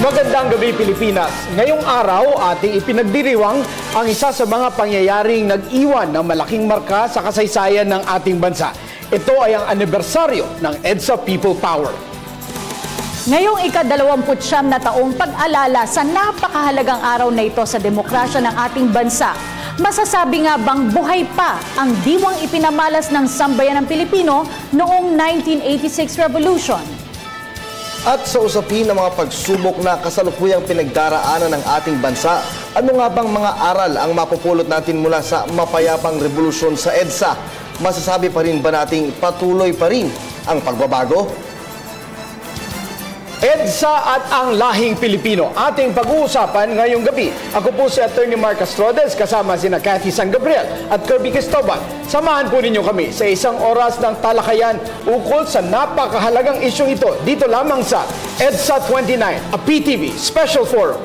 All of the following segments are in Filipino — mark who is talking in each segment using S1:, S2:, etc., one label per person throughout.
S1: Magandang gabi Pilipinas. Ngayong araw ating ipinagdiriwang ang isa sa mga pangyayaring nag-iwan ng malaking marka sa kasaysayan ng ating bansa. Ito ay ang anibersaryo ng EDSA People Power.
S2: Ngayong ika-29 na taong pag-alala sa napakahalagang araw na ito sa demokrasya ng ating bansa, masasabi nga bang buhay pa ang diwang ipinamalas ng sambayan ng Pilipino noong 1986 Revolution?
S3: At sa usapin ng mga pagsubok na kasalukuyang pinagdaraanan ng ating bansa, ano nga bang mga aral ang mapupulot natin mula sa mapayapang revolusyon sa EDSA? Masasabi pa rin ba nating patuloy pa rin ang pagbabago?
S1: EDSA at ang lahing Pilipino, ating pag-uusapan ngayong gabi. Ako po si Attorney Mark Castrodes, kasama sina Cathy San Gabriel at Kirby Cristobal. Samahan po ninyo kami sa isang oras ng talakayan ukol sa napakahalagang isyong ito dito lamang sa EDSA 29, a PTV Special Forum.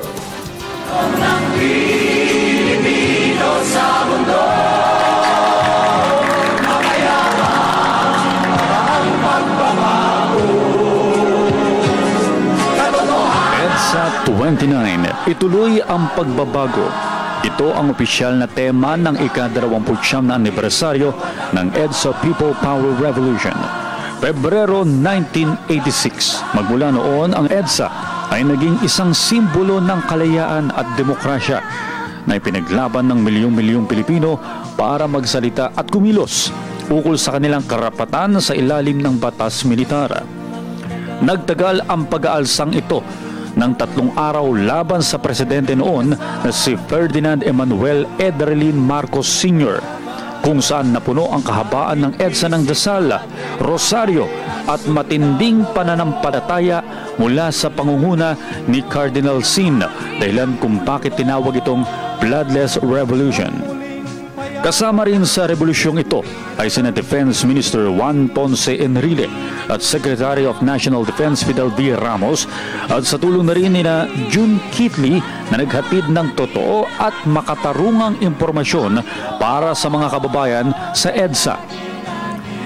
S1: Ang Pilipino sa mundo.
S4: Sa 29, ituloy ang pagbabago. Ito ang opisyal na tema ng ika-29 na anibersaryo ng EDSA People Power Revolution. Pebrero 1986, magmula noon ang EDSA ay naging isang simbolo ng kalayaan at demokrasya na ipinaglaban ng milyong-milyong Pilipino para magsalita at kumilos ukol sa kanilang karapatan sa ilalim ng batas militar. Nagtagal ang pag-aalsang ito ng 3 araw laban sa presidente noon na si Ferdinand Emmanuel Edralin Marcos Sr., kung saan napuno ang kahabaan ng EDSA ng dasal, rosaryo at matinding pananampalataya mula sa pangunguna ni Cardinal Sin, dahilan kung bakit tinawag itong Bloodless Revolution. Kasama rin sa revolusyong ito ay sina Defense Minister Juan Ponce Enrile at Secretary of National Defense Fidel V. Ramos, at sa tulong na rin nina June Kitley na naghatid ng totoo at makatarungang impormasyon para sa mga kababayan sa EDSA.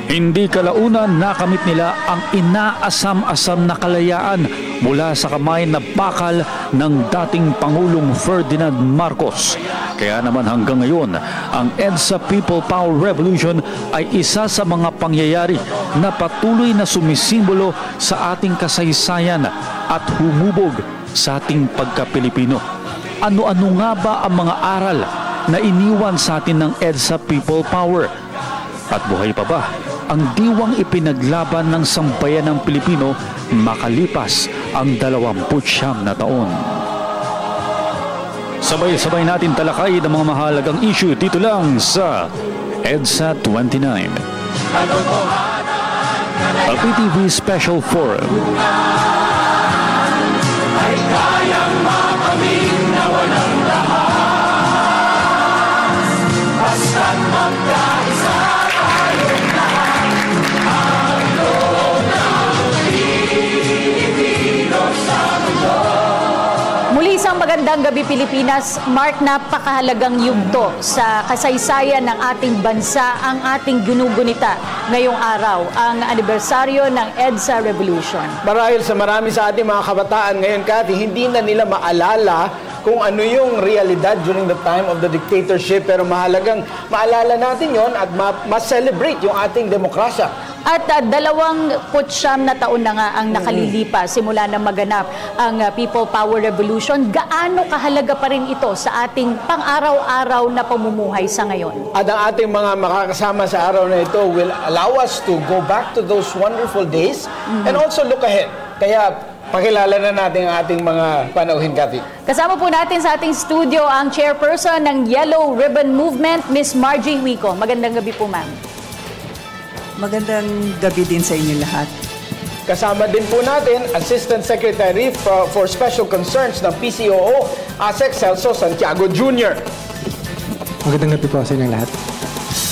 S4: Hindi kalaunan nakamit nila ang inaasam-asam na kalayaan mula sa kamay na bakal ng dating Pangulong Ferdinand Marcos. Kaya naman hanggang ngayon, ang EDSA People Power Revolution ay isa sa mga pangyayari na patuloy na sumisimbolo sa ating kasaysayan at humubog sa ating pagka-Pilipino. Ano-ano nga ba ang mga aral na iniwan sa atin ng EDSA People Power? At buhay pa ba ang diwang ipinaglaban ng sambayan ng Pilipino makalipas ang 29 na taon? Sabay-sabay natin talakay ang mga mahalagang issue dito lang sa EDSA 29, a PTV Special Forum. Ay kayang makamit na walang lahat, basta't magkaisa tayong lahat, ang loob ng Pilipino sa mundo.
S2: Muli isang magandang gabi Pilipinas. Mark, napakahalagang yugto sa kasaysayan ng ating bansa ang ating ginugunita ngayong araw, ang anibersaryo ng EDSA Revolution.
S1: Marahil sa marami sa ating mga kabataan ngayon, Cathy, hindi na nila maalala kung ano yung realidad during the time of the dictatorship, pero mahalagang maalala natin yon at ma-celebrate yung ating demokrasya.
S2: At 29 na taon na nga ang nakalilipas simula na maganap ang People Power Revolution. Gaano kahalaga pa rin ito sa ating pang-araw-araw na pamumuhay sa ngayon?
S1: At ang ating mga makakasama sa araw na ito will allow us to go back to those wonderful days and also look ahead. Kaya pakilala na natin ang ating mga panauhin, Cathy.
S2: Kasama po natin sa ating studio ang chairperson ng Yellow Ribbon Movement, Ms. Margie Huico. Magandang gabi po, ma'am.
S5: Magandang gabi din sa inyo lahat.
S1: Kasama din po natin, Assistant Secretary for Special Concerns ng PCOO, ASEC Celso Santiago Jr.
S6: Magandang gabi po sa inyo lahat.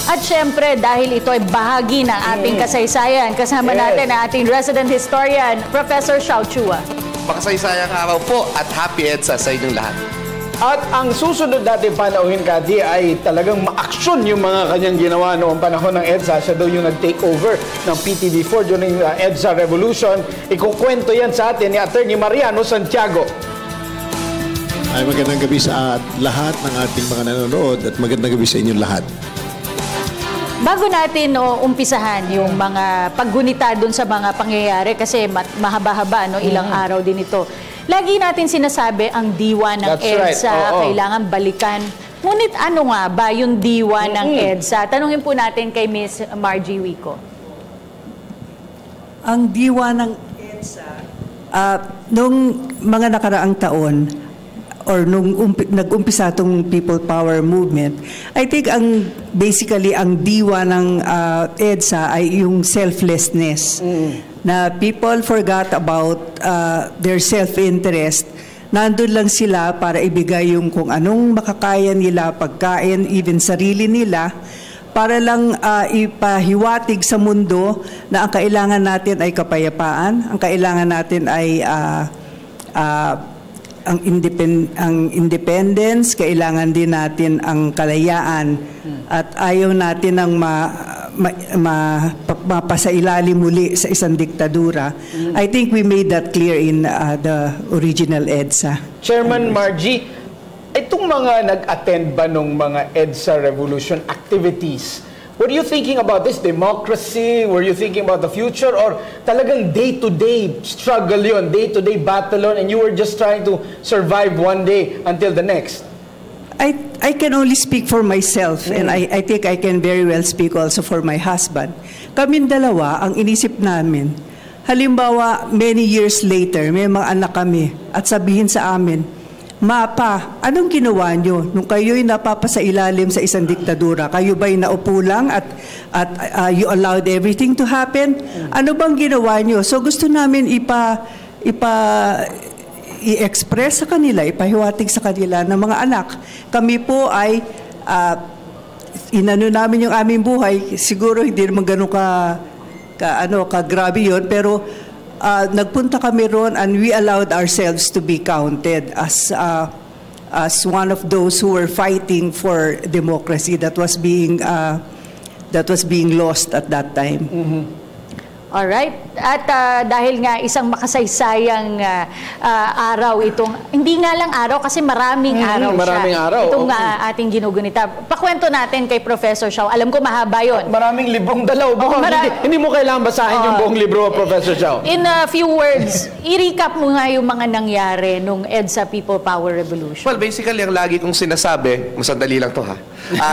S2: At syempre, dahil ito ay bahagi ng ating kasaysayan, kasama natin ang ating resident historian, Professor Xiao Chua.
S3: Makasaysayang araw po at happy EDSA sa inyong lahat.
S1: At ang susunod natin panauhin, Cathy, ay talagang ma-action yung mga kanyang ginawa noong panahon ng EDSA. Siya daw yung nag-take over ng PTV4 during EDSA Revolution. Ikukwento yan sa atin ni Attorney Mariano Santiago.
S7: Ay magandang gabi sa lahat ng ating mga nanonood at magandang gabi sa inyong lahat.
S2: Bago natin umpisahan yung mga paggunita dun sa mga pangyayari kasi mahaba-haba, ilang araw din ito. Lagi natin sinasabi ang diwa ng EDSA, kailangan balikan. Ngunit ano nga ba yung diwa ng EDSA? Tanungin po natin kay Ms. Margie Wico.
S5: Ang diwa ng EDSA, nung mga nakaraang taon, or nung nag-umpisa itong People Power Movement, I think basically ang diwa ng EDSA ay yung selflessness. Na people forgot about their self-interest. Nandun lang sila para ibigay yung kung anong makakaya nila, pagkain, even sarili nila, para lang ipahiwatig sa mundo na ang kailangan natin ay kapayapaan, ang kailangan natin ay ang independence, kailangan din natin ang kalayaan, at ayaw natin ang mapasailalim muli sa isang diktadura. I think we made that clear in the original EDSA.
S1: Chairman Margie, itong mga nag-attend ba nung mga EDSA Revolution activities, were you thinking about this democracy? Were you thinking about the future? Or talagang day-to-day struggle yun, day-to-day battle yun, and you were just trying to survive one day until the next?
S5: I can only speak for myself, and I think I can very well speak also for my husband. Kaming dalawa, ang inisip namin, halimbawa, many years later, may mga anak kami, at sabihin sa amin, Mapa, anong ginawa nyo nung kayo'y napapasailalim sa isang diktadura? Kayo ba'y naupo lang at you allowed everything to happen? Ano bang ginawa nyo? So gusto namin i-express sa kanila, ipahiwatig sa kanila ng mga anak. Kami po ay inano namin yung aming buhay. Siguro hindi naman ganun ka-grabe yun, pero nagpunta kami ron and we allowed ourselves to be counted as one of those who were fighting for democracy that was being lost at that time.
S2: Alright. At dahil nga isang makasaysayang araw itong, hindi nga lang araw kasi maraming araw
S1: maraming
S2: siya.
S1: Araw.
S2: Itong ating ginugunita. Pakwento natin kay Professor Siao. Alam ko mahaba yun.
S1: Maraming librong dalaw. Hindi mo kailangan basahin yung buong libro, Professor Siao.
S2: In a few words, i-recap mo nga yung mga nangyari nung EDSA People Power Revolution.
S8: Well, basically, ang lagi kong sinasabi, masandali lang to ha,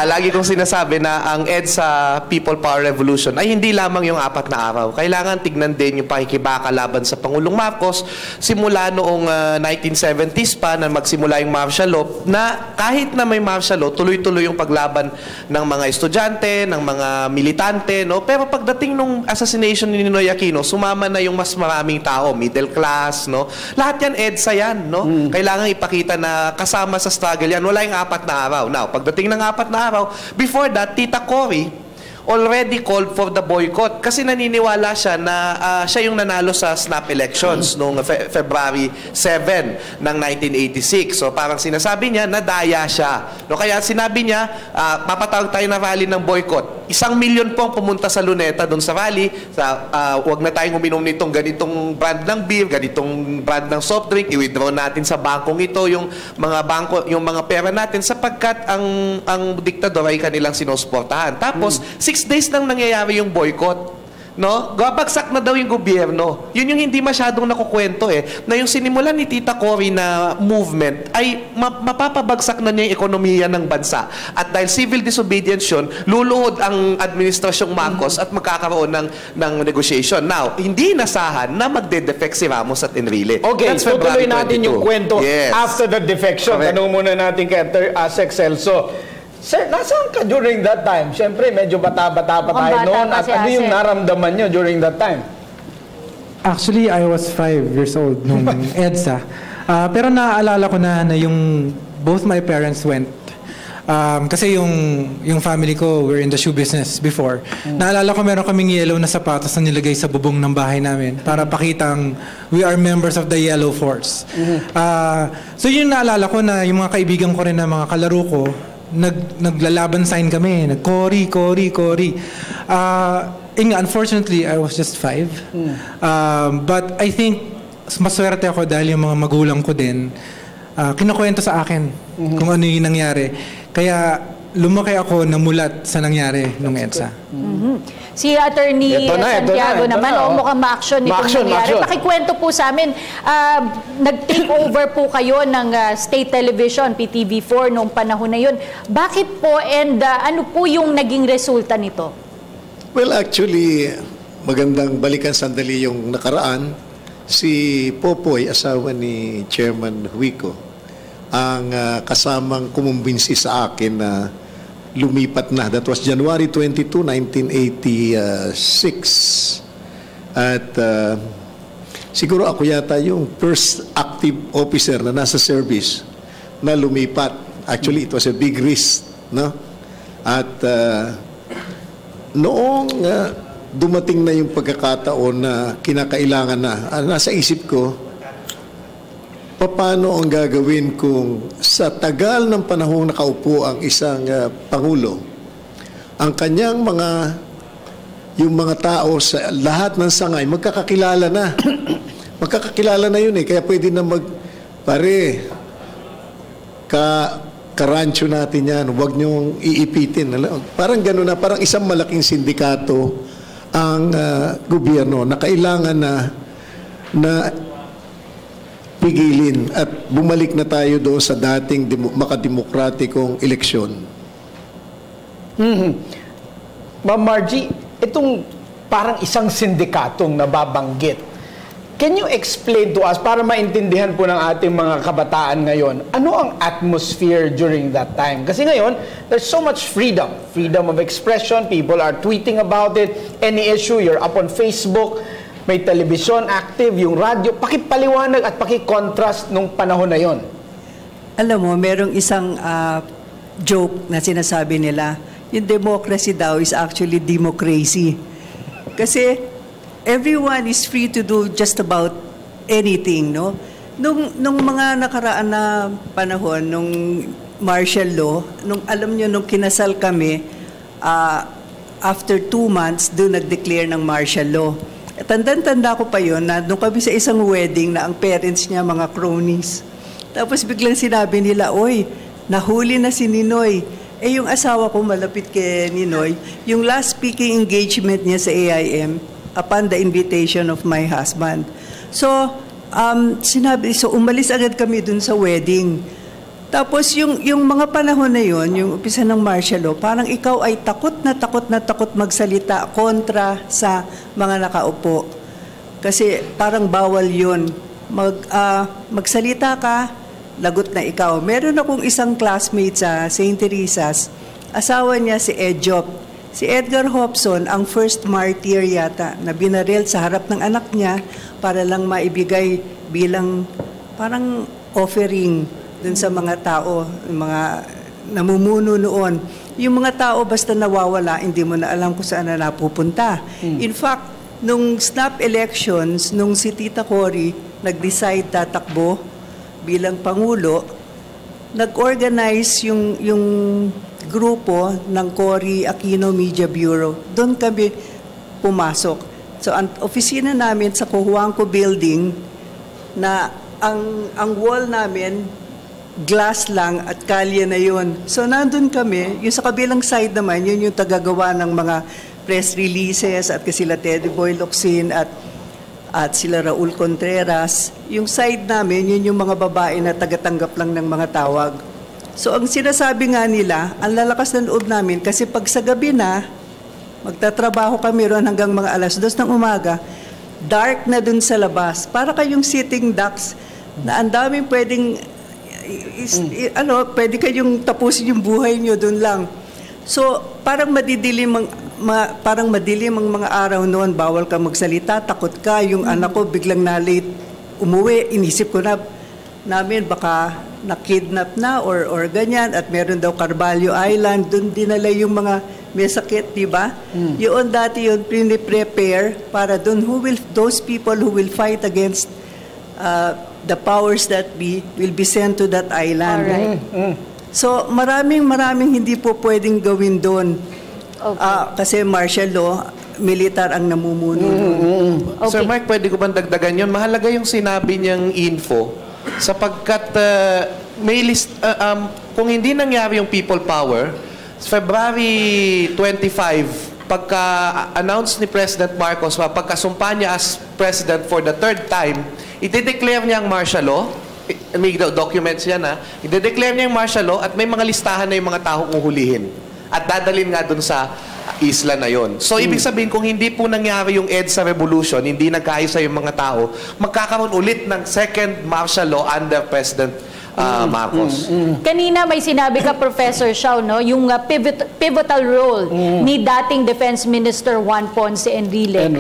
S8: lagi kong sinasabi na ang EDSA People Power Revolution ay hindi lamang yung 4 na araw. Kailangan tignan din yung pakikibaka laban sa Pangulong Marcos simula noong 1970s pa na magsimula yung martial law, na kahit na may martial law, tuloy-tuloy yung paglaban ng mga estudyante, ng mga militante, no? Pero pagdating nung assassination ni Ninoy Aquino, sumama na yung mas maraming tao, middle class, no? Lahat yan EDSA yan, no? Kailangan ipakita na kasama sa struggle yan. Wala yung 4 na araw. Now, pagdating ng 4 na araw, before that, Tita Cory already called for the boycott kasi naniniwala siya na siya yung nanalo sa snap elections noong February 7 ng 1986. So parang sinasabi niya, nadaya siya. No, kaya sinabi niya, papatawag tayo na rally ng boycott. 1 million pong pumunta sa Luneta doon sa rally. Huwag na tayong uminom nitong ganitong brand ng beer, ganitong brand ng soft drink. I-withdraw natin sa bangkong ito yung mga bangko, yung mga pera natin sapagkat ang diktador ay kanilang sinusuportahan. Tapos 6 days nang nangyayari yung boycott. No? Gabagsak na daw yung gobyerno. Yun yung hindi masyadong nakukwento na yung sinimulan ni Tita Cory na movement ay mapapabagsak na niya yung ekonomiya ng bansa. At dahil civil disobedience yun, luluhod ang administrasyong Marcos at magkakaroon ng negotiation. Now, hindi inasahan na magde-defect si Ramos at Enrile.
S1: Okay, tutuloy natin yung kwento after the defection. Tanong muna natin kay Sec Celso. Sir, nasaan ka during that time? Siyempre, medyo bata-bata pa tayo noon. At ano yung naramdaman nyo during that time?
S6: Actually, I was 5 years old nung EDSA. Pero naaalala ko na yung both my parents went. Kasi yung family ko were in the shoe business before. Naalala ko meron kaming yellow na sapatos na nilagay sa bubong ng bahay namin para pakitang we are members of the Yellow Force. So yun naalala ko na yung mga kaibigan ko rin na mga kalaro ko, naglalaban sign kami, Cory. Unfortunately, I was just 5. But I think maswerte ako dahil yung mga magulang ko din kinukwento sa akin kung ano yung nangyari. Kaya lumaki ako namulat sa nangyari nung EDSA.
S2: Si Attorney Santiago naman, mukhang ma-action itong nangyari. Pakikwento po sa amin, nag-take over po kayo ng state television, PTV4, noong panahon na yun. Bakit po and ano po yung naging resulta nito?
S7: Well, actually, magandang balikan sandali yung nakaraan. Si Popoy, asawa ni Chairman Huico, ang kasamang kumumbinsi sa akin na lumipat na. That was January 22, 1986. At siguro ako yata yung first active officer na nasa service na lumipat. Actually, it was a big risk, no? At noong dumating na yung pagkakataon na kinakailangan na, nasa isip ko, paano ang gagawin kung sa tagal ng panahong nakaupo ang isang Pangulo, ang kanyang yung mga tao sa lahat ng sangay, magkakakilala na. Magkakakilala na yun eh. Kaya pwede na karancho natin yan. Huwag niyong iipitin. Parang gano'n na, parang isang malaking sindikato ang gobyerno na kailangan na pigilin at bumalik na tayo doon sa dating makademokratikong eleksyon.
S1: Ma'am Margie, itong parang isang sindikatong nababanggit. Can you explain to us, para maintindihan po ng ating mga kabataan ngayon, ano ang atmosphere during that time? Kasi ngayon, there's so much freedom. Freedom of expression, people are tweeting about it, any issue, you're up on Facebook, may television active, yung radyo. Pakipaliwanag at pakikontrast nung panahon na yon.
S5: Alam mo, merong isang joke na sinasabi nila, yung democracy daw is actually democracy. Kasi everyone is free to do just about anything, no? Nung mga nakaraan na panahon, nung martial law, alam nyo, nung kinasal kami, after 2 months, doon nag-declare ng martial law. Tanda-tanda ko pa yun na nung kami sa isang wedding na ang parents niya mga cronies. Tapos biglang sinabi nila, oy, nahuli na si Ninoy. Yung asawa ko malapit kay Ninoy, yung last speaking engagement niya sa AIM upon the invitation of my husband. So, umalis agad kami dun sa wedding. Tapos yung mga panahon na yon, yung umpisa ng martial law, parang ikaw ay takot magsalita kontra sa mga nakaupo. Kasi parang bawal yun. Magsalita ka, lagot na ikaw. Meron akong isang classmate sa St. Teresa's, asawa niya si Edjop. Si Edgar Hobson, ang first martyr yata, na binaril sa harap ng anak niya para lang maibigay bilang parang offering dun sa mga tao, mga namumuno noon. Yung mga tao basta nawawala, hindi mo na alam kung saan na napupunta. In fact, nung snap elections, nung si Tita Cory nag-decide tatakbo bilang Pangulo, nag-organize yung grupo ng Cory Aquino Media Bureau. Doon kami pumasok. So, ang opisina namin sa Cojuangco Building, na ang wall namin, glass lang at kalye na yun. So, nandun kami. Yung sa kabilang side naman, yun yung tagagawa ng mga press releases at sila Teddy Boy Locsin at sila Raul Contreras. Yung side namin, yun yung mga babae na tagatanggap lang ng mga tawag. So, ang sinasabi nga nila, ang lalakas ng loob namin, kasi pag sa gabi na, magtatrabaho kami ron hanggang mga 2:00 ng umaga, dark na dun sa labas. Para kayong sitting ducks na ang daming pwedeng, pwede kayong tapusin yung buhay nyo dun lang. So, parang madidilim ang mga araw noon, bawal ka magsalita, takot ka, yung anak ko biglang na-late umuwi, inisip ko namin baka na-kidnap na or ganyan, at meron daw Carvalho Island, doon dinala yung mga may sakit, di ba? Yun dati yun, prepare para doon, those people who will fight against the powers that be will be sent to that island.
S2: Alright.
S5: So, maraming hindi po pwedeng gawin doon.
S2: Okay.
S5: Kasi martial law, militar ang namumuno.
S2: Okay.
S8: Sir Mark, pwede ko bang dagdagan yun? Mahalaga yung sinabi niyang info sapagkat may list, kung hindi nangyari yung people power, February 25, pagka-announce ni President Marcos, pagkasumpa niya as President for the third time, ide-declare niya ang martial law. May documents yan, ha? Ide-declare niya yung martial law at may mga listahan na yung mga taong uhulihin. At dadalhin nga dun sa isla na yon. So, ibig sabihin, kung hindi po nangyari yung EDSA revolution, hindi nagkaisa yung mga tao, magkakaroon ulit ng second martial law under President Marcos.
S2: Kanina may sinabi ka, Professor Siao, no? Yung pivotal role ni dating Defense Minister Juan Ponce Enrile
S1: And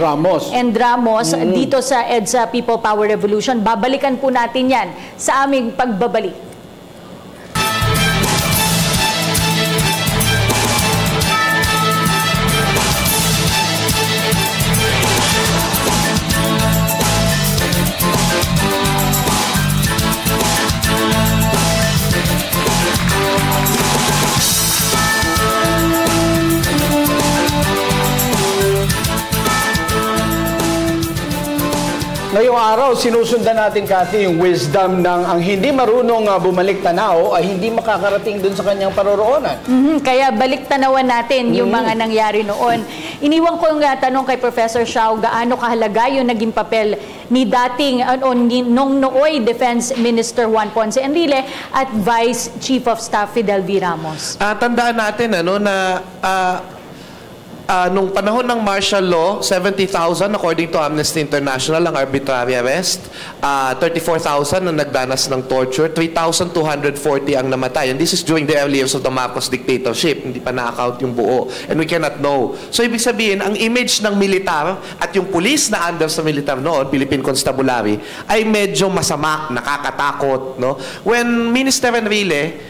S1: Ramos.
S2: dito sa EDSA People Power Revolution. Babalikan po natin yan sa aming pagbabalik.
S1: Ngayong araw, sinusundan natin, Cathy, yung wisdom ng ang hindi marunong bumalik tanaw ay hindi makakarating dun sa kanyang paroroonan.
S2: Kaya balik tanawan natin yung mga nangyari noon. Iniwan ko yung tanong kay Professor Siao, gaano kahalaga yung naging papel ni dating nung nooy Defense Minister Juan Ponce Enrile at Vice Chief of Staff Fidel V. Ramos.
S8: Tandaan natin na nung panahon ng martial law, 70,000 according to Amnesty International ang arbitrary arrest, 34,000 ang nagdanas ng torture, 3,240 ang namatay. And this is during the early years of the Marcos dictatorship. Hindi pa na-account yung buo. And we cannot know. So, ibig sabihin, ang image ng militar at yung police na under sa militar noon, Philippine Constabulary, ay medyo masama, nakakatakot. No? When Minister Enrile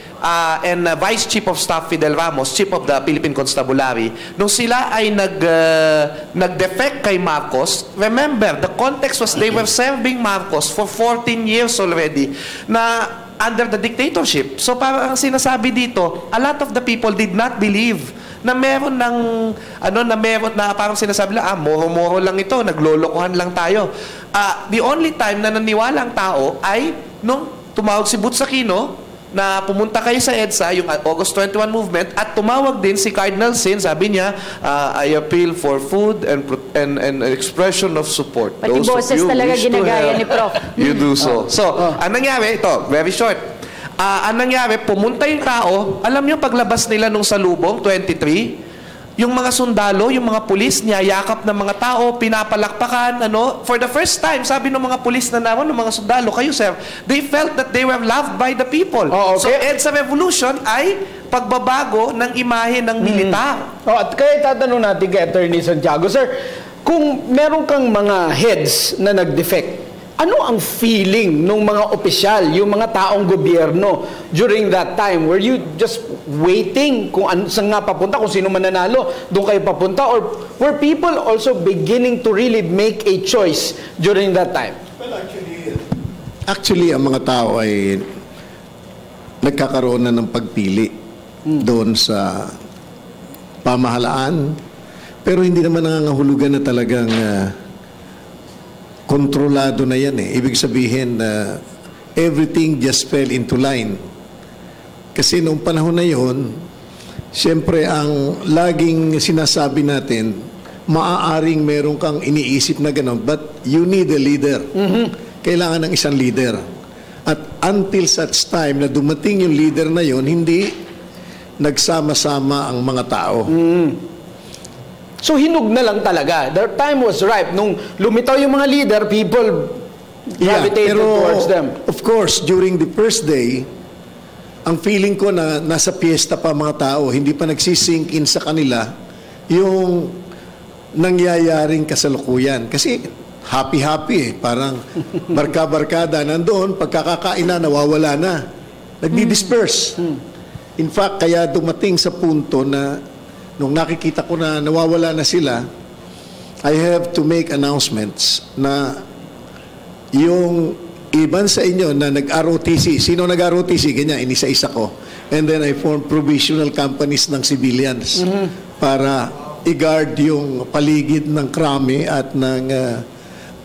S8: and Vice Chief of Staff Fidel Ramos, Chief of the Philippine Constabulary, nung sila ay nag-defect kay Marcos, remember, the context was they were serving Marcos for 14 years already na under the dictatorship. So parang sinasabi dito, a lot of the people did not believe na meron ng parang sinasabi lang, moro-moro lang ito, naglolokohan lang tayo. The only time na naniwala ang tao ay nung tumawag si Butz Aquino na pumunta kayo sa EDSA, yung August 21 movement, at tumawag din si Cardinal Sin, sabi niya, I appeal for food and expression of support.
S2: Pati boses talaga ginagaya ni Prof.
S8: You do so. So, ang nangyari, ito, very short. Ang nangyari, pumunta yung tao, alam niyo paglabas nila nung salubong, 23, yung mga sundalo, yung mga pulis, niyayakap ng mga tao, pinapalakpakan, for the first time, sabi ng mga pulis na naman, ng mga sundalo, kayo sir, they felt that they were loved by the people.
S1: Oh, okay.
S8: So, EDSA Revolution ay pagbabago ng imahe ng militar.
S1: At kaya tatanong natin kay Attorney Santiago, sir, kung meron kang mga heads na nag-defect, ano ang feeling ng mga opisyal, yung mga taong gobyerno during that time? Were you just waiting kung saan nga papunta, kung sino man nanalo, doon kayo papunta? Or were people also beginning to really make a choice during that time?
S7: Well, actually ang mga tao ay nagkakaroon na ng pagpili doon sa pamahalaan. Pero hindi naman nangangahulugan na talagang kontrolado na yan eh. Ibig sabihin na everything just fell into line. Kasi noong panahon na yon, siyempre ang laging sinasabi natin, maaaring meron kang iniisip na gano'n, but you need a leader. Kailangan ng isang leader. At until such time na dumating yung leader na yon, hindi nagsama-sama ang mga tao.
S1: So hinug na lang talaga. Their time was ripe. Nung lumitaw yung mga leader, people gravitated towards them.
S7: Of course, during the first day, ang feeling ko na nasa piyesta pa mga tao, hindi pa nagsisink in sa kanila yung nangyayaring kasalukuyan. Kasi happy-happy eh. Parang barka-barkada nandoon, pagkakakain na, nawawala na. Nagdi-disperse. In fact, kaya dumating sa punto na nung nakikita ko na nawawala na sila, I have to make announcements na yung iban sa inyo na nag-ROTC, sino nag-ROTC? Ganyan, inisa-isa ko. And then I formed provisional companies ng civilians para i-guard yung paligid ng krami at ng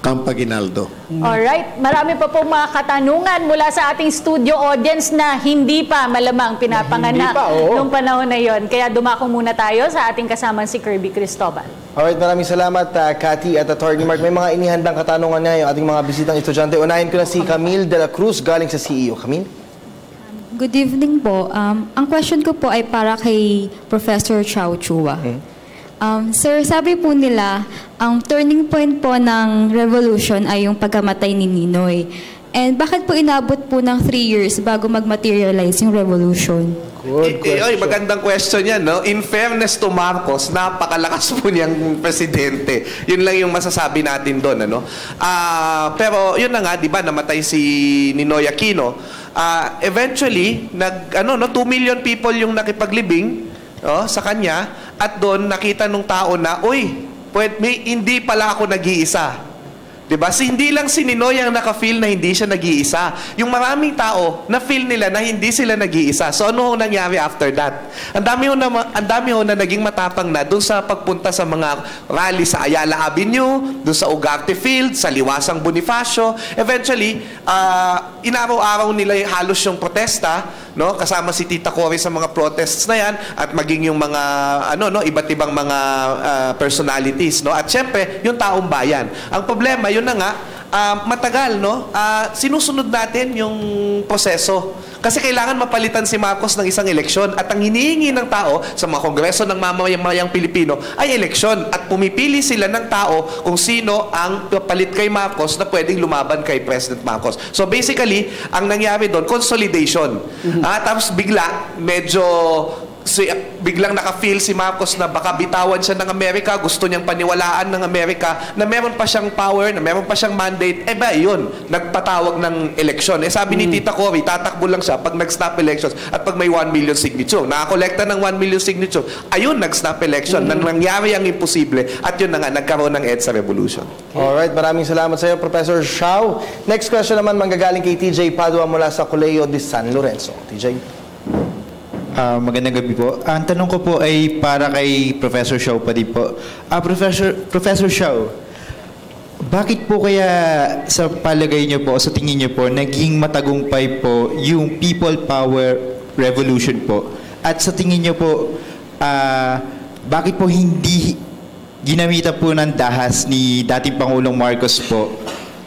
S7: Camp Aguinaldo.
S2: Alright, marami pa pong mga katanungan mula sa ating studio audience na hindi pa malamang pinapanganak noong panahon na yon. Kaya dumako muna tayo sa ating kasamang si Kirby Cristobal.
S3: Alright, maraming salamat Cathy at Attorney Mark. May mga inihandang katanungan nga yung ating mga bisitang estudyante. Unahin ko na si Camille de la Cruz galing sa CEO. Camille?
S9: Good evening po. Ang question ko po ay para kay Professor Chow Chua. Sir, sabi po nila, ang turning point po ng revolution ay yung pagkamatay ni Ninoy. And bakit po inabot po ng 3 years bago mag-materialize yung revolution?
S3: Good question.
S8: Magandang question yan, no? In fairness to Marcos, napakalakas po niyang presidente. Yun lang yung masasabi natin doon, ano? Pero yun na nga, di ba, namatay si Ninoy Aquino. Eventually, 2 million people yung nakipaglibing sa kanya, at doon nakita nung tao na, hindi pala ako nag-iisa. Diba? Hindi lang si Ninoy ang naka-feel na hindi siya nag-iisa. Yung maraming tao, na-feel nila na hindi sila nag-iisa. So ano ang nangyari after that? Ang dami ho na naging matapang na doon sa pagpunta sa mga rally sa Ayala Avenue, doon sa Ugarte Field, sa Liwasang Bonifacio. Eventually, inaraw-araw nila halos yung protesta, no? Kasama si Tita Cory sa mga protests na yan, at maging yung mga iba't ibang mga personalities, no? At syempre, yung taong bayan. Ang problema, yun na nga, matagal, no? Sinusunod natin yung proseso. Kasi kailangan mapalitan si Marcos ng isang eleksyon, at ang hinihingi ng tao sa mga kongreso ng mamamayang Pilipino ay eleksyon, at pumipili sila ng tao kung sino ang palit kay Marcos na pwedeng lumaban kay President Marcos. So basically, ang nangyari doon, consolidation. Tapos biglang naka-feel si Marcos na baka bitawan siya ng Amerika, gusto niyang paniwalaan ng Amerika na meron pa siyang power, na meron pa siyang mandate. Yun, nagpatawag ng eleksyon. Sabi ni Tita Cory, tatakbo lang siya pag nag-snap elections at pag may 1 million signature. Nakakolekta ng 1 million signature. Ayun, nag-snap election. Nangyari ang imposible, at yun na nga, nagkaroon ng EDSA Revolution.
S3: Alright, maraming salamat sa iyo, Professor Chow. Next question naman manggagaling kay TJ Padua mula sa Colegio de San Lorenzo. TJ?
S10: Magandang gabi po. Ang tanong ko po ay para kay Professor Chow pa din po. Professor Chow, bakit po kaya sa palagay niyo po, sa tingin niyo po, naging matagumpay po yung People Power Revolution po? At sa tingin niyo po, bakit po hindi ginamitan po ng dahas ni dating Pangulong Marcos po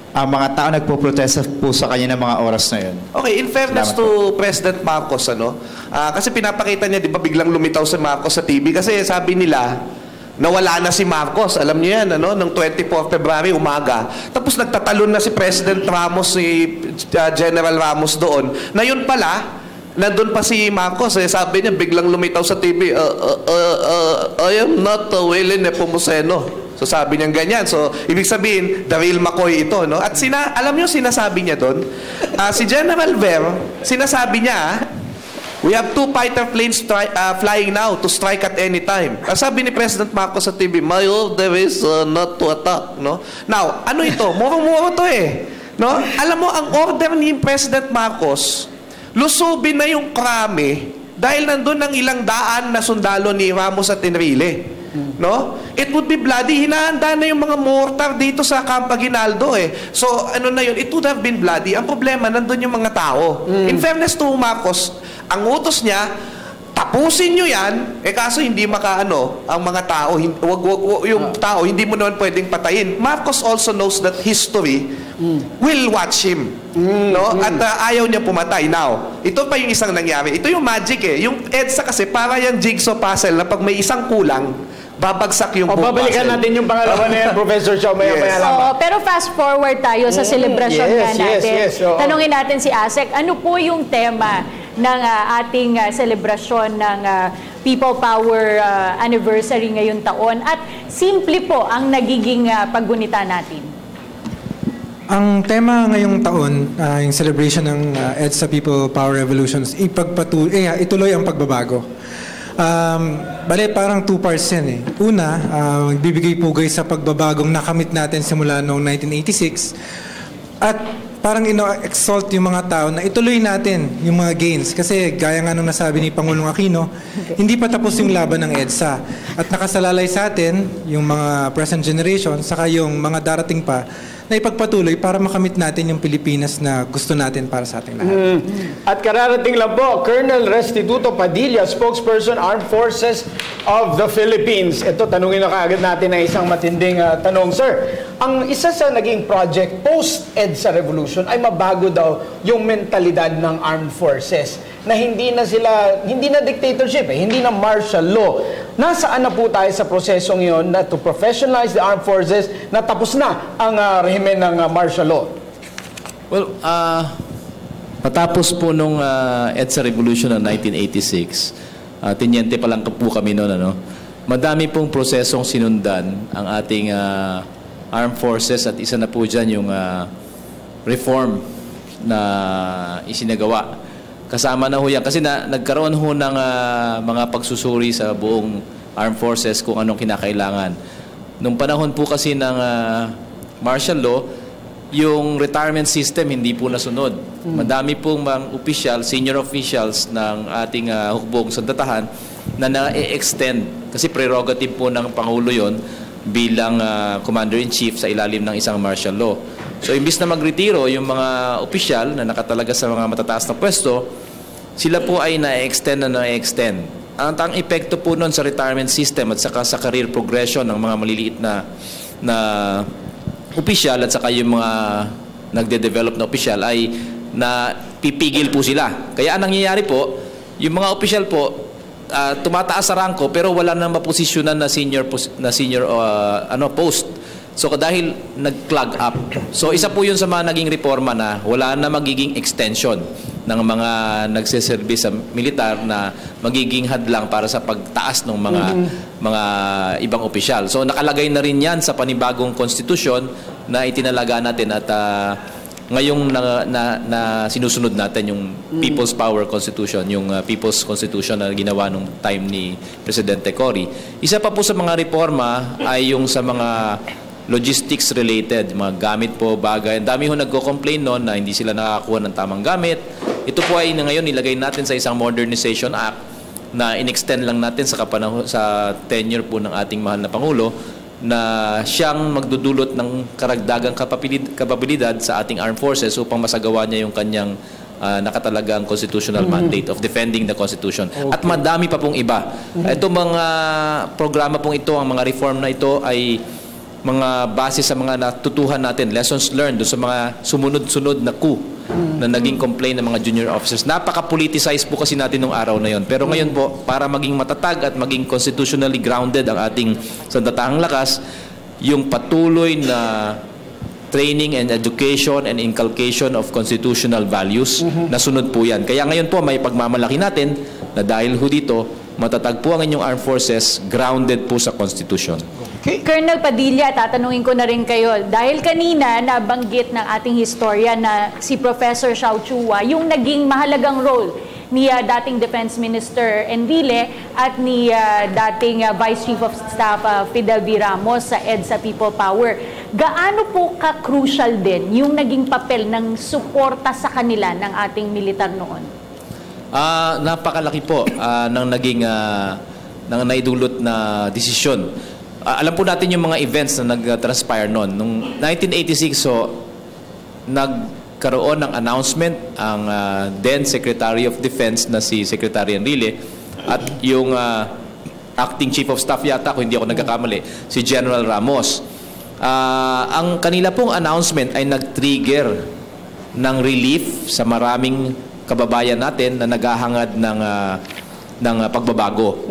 S10: ang mga tao nagpo-protesta po sa kanya ng mga oras na yun?
S8: Okay, in fairness to President Marcos, kasi pinapakita niya, di ba, biglang lumitaw si Marcos sa TV kasi sabi nila, nawala na si Marcos. Alam niyo yan, noong 24 February umaga. Tapos nagtatalon na si President Ramos, si General Ramos doon. Na yun pala, nandun pa si Marcos. Sabi niya, biglang lumitaw sa TV, I am not Willie Nepomuceno. So sabi niya ganyan. So ibig sabihin, the real McCoy ito, no? At alam niyo sinasabi niya doon, si General Ver, sinasabi niya, we have 2 fighter planes flying now to strike at any time. Sabi ni President Marcos sa TV, my order is not to attack, no? Now, ano ito? Murong-muro to no? Alam mo, ang order ni President Marcos, lusubin na yung krami dahil nandun ang ilang daan na sundalo ni Ramos at Enrile. No? It would be bloody. Hinahanda na yung mga mortar dito sa Camp Aguinaldo So, na yun? It would have been bloody. Ang problema, nandun yung mga tao. In fairness to Marcos, ang utos niya, tapusin nyo yan, kaso hindi ang mga tao, yung tao, hindi mo naman pwedeng patayin. Marcos also knows that history will watch him. No? At ayaw niya pumatay. Now, ito pa yung isang nangyari. Ito yung magic Yung EDSA kasi, para yung jigsaw puzzle na pag may isang kulang, babagsak yung buong
S1: babalikan natin yung pangalawa na yan, Professor Chow, maya-maya lamang.
S2: Pero fast forward tayo sa celebration natin.
S1: Yes.
S2: Tanungin natin si Asek, ano po yung tema ng ating celebration ng People Power Anniversary ngayong taon? At simple po ang nagiging paggunita natin.
S6: Ang tema ngayong taon, yung celebration ng EDSA People Power Revolutions, ituloy ang pagbabago. Parang 2 parts yan Una, magbibigay pugay sa pagbabagong nakamit natin simula noong 1986. At parang ino-exalt yung mga tao na ituloy natin yung mga gains. Kasi gaya nga nung nasabi ni Pangulong Aquino, hindi pa tapos yung laban ng EDSA. At nakasalalay sa atin yung mga present generation, saka yung mga darating pa, na ipagpatuloy para makamit natin yung Pilipinas na gusto natin para sa ating lahat.
S1: At kararating lang po, Colonel Restituto Padilla, spokesperson Armed Forces of the Philippines. Ito, tanungin na kaagad natin na isang matinding tanong. Sir, ang isa sa naging project post-EDSA Revolution ay mabago daw yung mentalidad ng Armed Forces na hindi na dictatorship, hindi na martial law. Nasaan na po tayo sa prosesong yun na to professionalize the armed forces na tapos na ang rehimen ng martial law?
S11: Well, patapos po nung EDSA Revolution ng 1986, tinyente pa lang po kami noon, madami pong prosesong sinundan ang ating armed forces at isa na po dyan yung reform na isinagawa. Kasama na ho yan. Kasi nagkaroon ho ng mga pagsusuri sa buong armed forces kung anong kinakailangan. Nung panahon po kasi ng martial law, yung retirement system hindi po nasunod. Madami pong mga opisyal, senior officials ng ating hukbong sandatahan na na-extend. Kasi prerogative po ng Pangulo yon bilang Commander-in-Chief sa ilalim ng isang martial law. So, imbis na magretiro yung mga opisyal na nakatalaga sa mga matataas na pwesto, sila po ay na-extend. Ang epekto po nun sa retirement system at saka sa career progression ng mga maliliit na opisyal at saka yung mga nagde-develop na opisyal ay na pipigil po sila. Kaya ang nangyayari po, yung mga opisyal po, tumataas sa rangko pero wala nang maposisyonan na senior post. So dahil nag-clog up. So isa po yun sa mga naging reforma na wala na magiging extension ng mga nagseserbi sa militar na magiging hadlang para sa pagtaas ng mga ibang opisyal. So nakalagay na rin yan sa panibagong konstitusyon na itinalaga natin at ngayong na sinusunod natin yung People's Power Constitution, yung People's Constitution na ginawa nung time ni Presidente Cory. Isa pa po sa mga reforma ay yung sa mga logistics related, mga gamit po, bagay. Ang dami ho nagko-complain noon na hindi sila nakakakuha ng tamang gamit. Ito po ay ngayon nilagay natin sa isang Modernization Act na in-extend lang natin sa tenure po ng ating mahal na Pangulo na siyang magdudulot ng karagdagang kapabilidad sa ating armed forces upang masagawa niya yung kanyang nakatalagang constitutional mandate of defending the Constitution. Okay. At madami pa pong iba. Ito mga programa pong ito, ang mga reform na ito ay mga base sa mga natutuhan natin, lessons learned sa mga sumunod-sunod na coup na naging complaint ng mga junior officers. Napaka-politicized po kasi natin nung araw na yon. Pero ngayon po, para maging matatag at maging constitutionally grounded ang ating sandatahang lakas, yung patuloy na training and education and inculcation of constitutional values, nasunod po yan. Kaya ngayon po, may pagmamalaki natin na dahil ho dito, matatag po ang inyong armed forces, grounded po sa Constitution.
S2: Okay. Colonel Padilla, tatanungin ko na rin kayo. Dahil kanina, nabanggit ng ating historian na si Professor Xiao Chua, yung naging mahalagang role ni dating Defense Minister Enrile at ni dating Vice Chief of Staff Fidel V. Ramos sa EDSA People Power. Gaano po ka-crucial din yung naging papel ng suporta sa kanila ng ating militar noon?
S11: Napakalaki po ng naging ng naidulot na desisyon. Alam po natin yung mga events na nag-transpire noon. Noong 1986, so nagkaroon ng announcement ang then Secretary of Defense na si Secretary Enrile at yung Acting Chief of Staff yata, kung hindi ako nagkakamali, si General Ramos. Ang kanila pong announcement ay nag-trigger ng relief sa maraming kababayan natin na naghahangad ng pagbabago.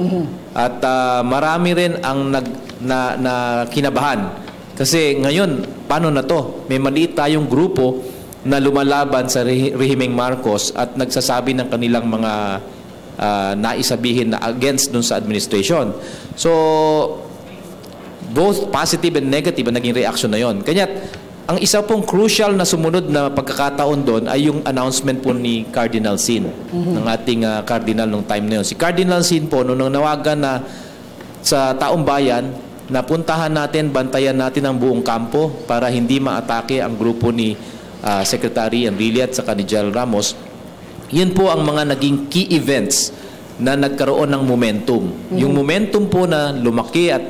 S11: At marami rin ang na kinabahan. Kasi ngayon, paano na to? May maliit tayong grupo na lumalaban sa rehimeng Marcos at nagsasabi ng kanilang mga naisabihin na against dun sa administration. So, both positive and negative ang naging reaction na yon. Kanya, ang isa pong crucial na sumunod na pagkakataon doon ay yung announcement po ni Cardinal Sin, ng ating Cardinal nung time na yun. Si Cardinal Sin po, nung nawagan na sa taong bayan, napuntahan natin, bantayan natin ang buong kampo para hindi maatake ang grupo ni Secretary Enrile at saka ni General Ramos. Yun po ang mga naging key events na nagkaroon ng momentum. Yung momentum po na lumaki at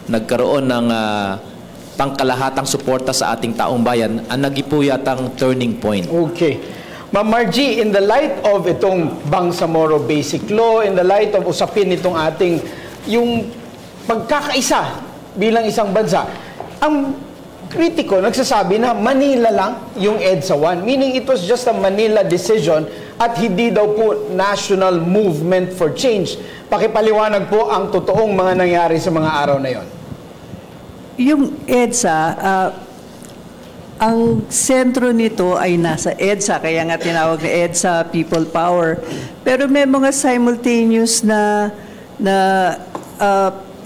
S11: nagkaroon ng pangkalahatang suporta sa ating taong bayan ang nagipuyatang turning point.
S1: Okay. Ma'am Margie, in the light of itong Bangsamoro Basic Law, in the light of usapin itong ating yung pagkakaisa bilang isang bansa, ang kritiko nagsasabi na Manila lang yung EDSA 1, meaning it was just a Manila decision at hindi daw po national movement for change. Pakipaliwanag po ang totoong mga nangyari sa mga araw na yon.
S5: Yung EDSA, ang sentro nito ay nasa EDSA, kaya nga tinawag na EDSA People Power. Pero may mga simultaneous na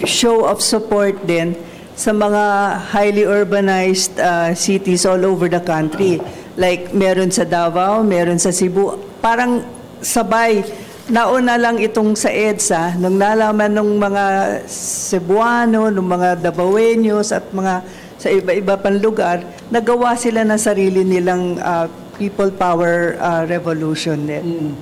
S5: show of support din sa mga highly urbanized cities all over the country. Like meron sa Davao, meron sa Cebu. Parang sabay, nauna lang itong sa EDSA, nung nalaman ng mga Cebuano, ng mga Davaoeños at mga sa iba-iba pang lugar, nagawa sila ng sarili nilang people power revolution din.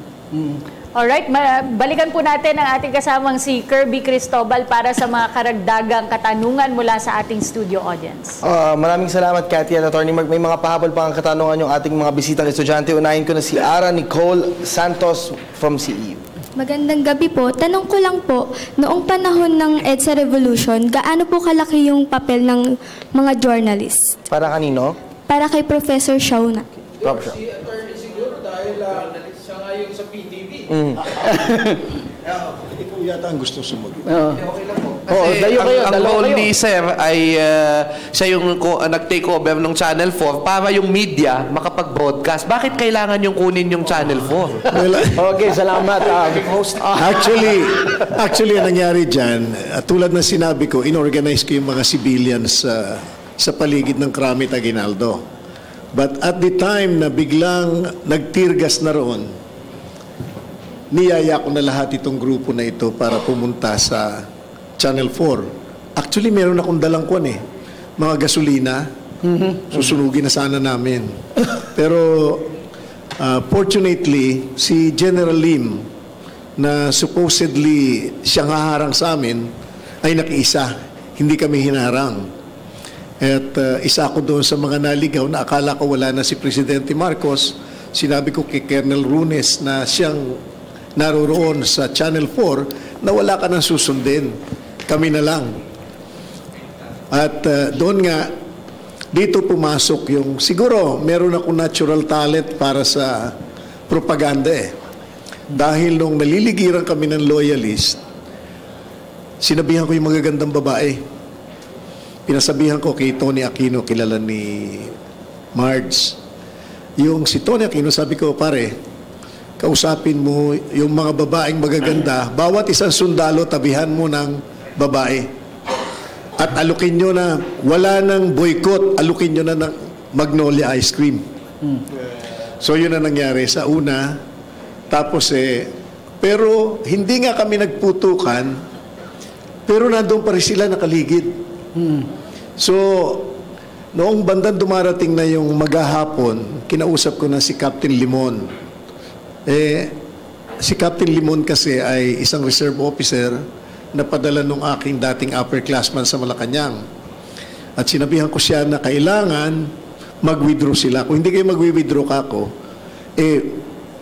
S2: Alright, balikan po natin ang ating kasamang si Kirby Cristobal para sa mga karagdagang katanungan mula sa ating studio audience.
S3: Maraming salamat, Cathy at Attorney Mark. May mga pahabol pang katanungan yung ating mga bisitang estudyante. Unahin ko na si Ara Nicole Santos from CEU.
S12: Magandang gabi po. Tanong ko lang po, noong panahon ng EDSA Revolution, gaano po kalaki yung papel ng mga journalist?
S3: Para kanino?
S12: Para kay Professor Shaw na.
S1: Si attorney siguro dahil siya nga yung sa PTV.
S7: Hindi po yata ang gusto sumagot.
S1: Okay lang po.
S8: Kasi ang role ni Sir ay siya yung nag-take over ng Channel 4 para yung media makapag-broadcast. Bakit kailangan yung kunin yung Channel 4?
S1: Okay, salamat.
S7: Actually, ang nangyari dyan, tulad na sinabi ko, inorganize ko yung mga civilians sa paligid ng Krami Aguinaldo. But at the time na biglang nagtirgas na roon, niyaya ko na lahat itong grupo na ito para pumunta sa Channel 4. Actually, meron akong dalang kwan mga gasolina. Susunugin na sana namin. Pero fortunately, si General Lim na supposedly siyang haharang sa amin ay nakiisa. Hindi kami hinarang. At isa ako doon sa mga naligaw na akala ko wala na si Presidente Marcos. Sinabi ko kay Colonel Runes na siyang naroroon sa Channel 4 na wala ka nang susundin. Kami na lang. At doon nga, dito pumasok yung, siguro meron akong natural talent para sa propaganda Dahil nung naliligiran kami ng loyalist, sinabihan ko yung magagandang babae. Pinasabihan ko kay Tony Aquino, kilala ni Marge. Yung si Tony Aquino, sabi ko, pare, kausapin mo yung mga babaeng magaganda, bawat isang sundalo, tabihan mo ng babae. At alukin nyo na, wala nang boycott, alukin nyo na ng Magnolia ice cream. So yun na nangyari sa una. Tapos pero hindi nga kami nagputukan, pero nandun pa rin sila nakaligid. So, noong bandang dumarating na yung maghahapon, kinausap ko na si Captain Limon. Si Captain Limon kasi ay isang reserve officer na padala nung aking dating upperclassman sa Malacanang. At sinabihan ko siya na kailangan mag-withdraw sila. Kung hindi kayo mag-withdraw kako,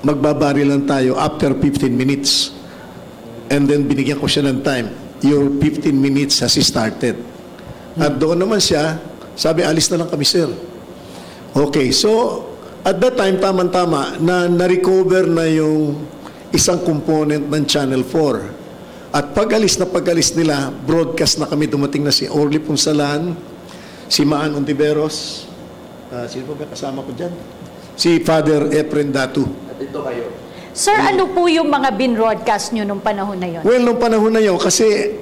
S7: magbabari lang tayo after 15 minutes. And then binigyan ko siya ng time. Your 15 minutes has started. At doon naman siya, sabi, alis na lang kami, sir. Okay, so at that time, tama-tama, na na-recover na yung isang component ng Channel 4. At pag-alis nila, broadcast na kami, dumating na si Orly Punsalan, si Maan Ontiveros, sino ba kasama ko dyan? Si Father Efren Datu.
S8: At ito kayo.
S2: Sir, ano po yung mga bin-broadcast nyo nung panahon na yon?
S7: Well, nung panahon na yun, kasi